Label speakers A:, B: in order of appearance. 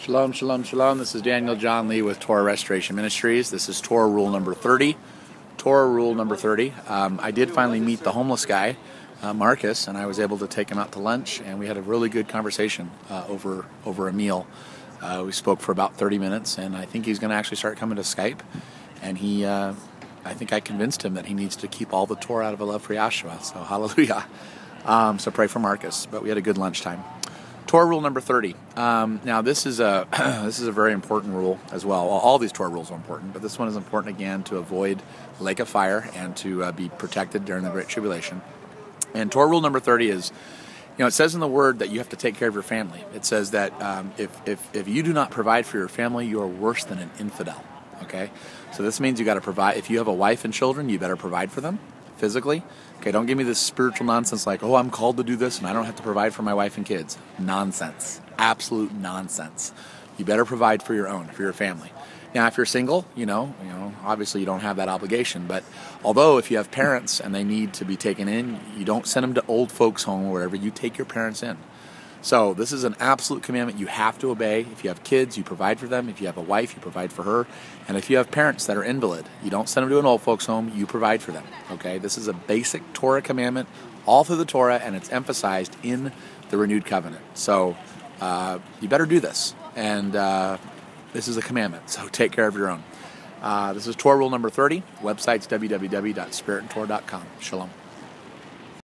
A: Shalom, shalom, shalom. This is Daniel John Lee with Torah Restoration Ministries. This is Torah rule number 30. Torah rule number 30. I did finally meet the homeless guy, Marcus, and I was able to take him out to lunch, and we had a really good conversation over a meal. We spoke for about 30 minutes, and I think he's going to actually start coming to Skype. And I think I convinced him that he needs to keep all the Torah out of a love for Yahshua. So hallelujah. So pray for Marcus. But we had a good lunchtime. Torah rule number 30. Now this is a very important rule as well. All these Torah rules are important, but this one is important again to avoid the lake of fire and to be protected during the Great Tribulation. And Torah rule number 30 is, it says in the Word that you have to take care of your family. It says that if you do not provide for your family, you are worse than an infidel. Okay, so this means you got to provide. If you have a wife and children, you better provide for them physically. Okay, don't give me this spiritual nonsense like, oh, I'm called to do this and I don't have to provide for my wife and kids. Nonsense. Absolute nonsense. You better provide for your family. Now, if you're single, obviously you don't have that obligation. But although if you have parents and they need to be taken in, you don't send them to old folks' home or wherever. You take your parents in. So this is an absolute commandment you have to obey. If you have kids, you provide for them. If you have a wife, you provide for her. And if you have parents that are invalid, you don't send them to an old folks' home, you provide for them. Okay, this is a basic Torah commandment all through the Torah, and it's emphasized in the renewed covenant. So you better do this. And this is a commandment, so take care of your own. This is Torah rule number 30. Website's www.spiritandtorah.com. Shalom.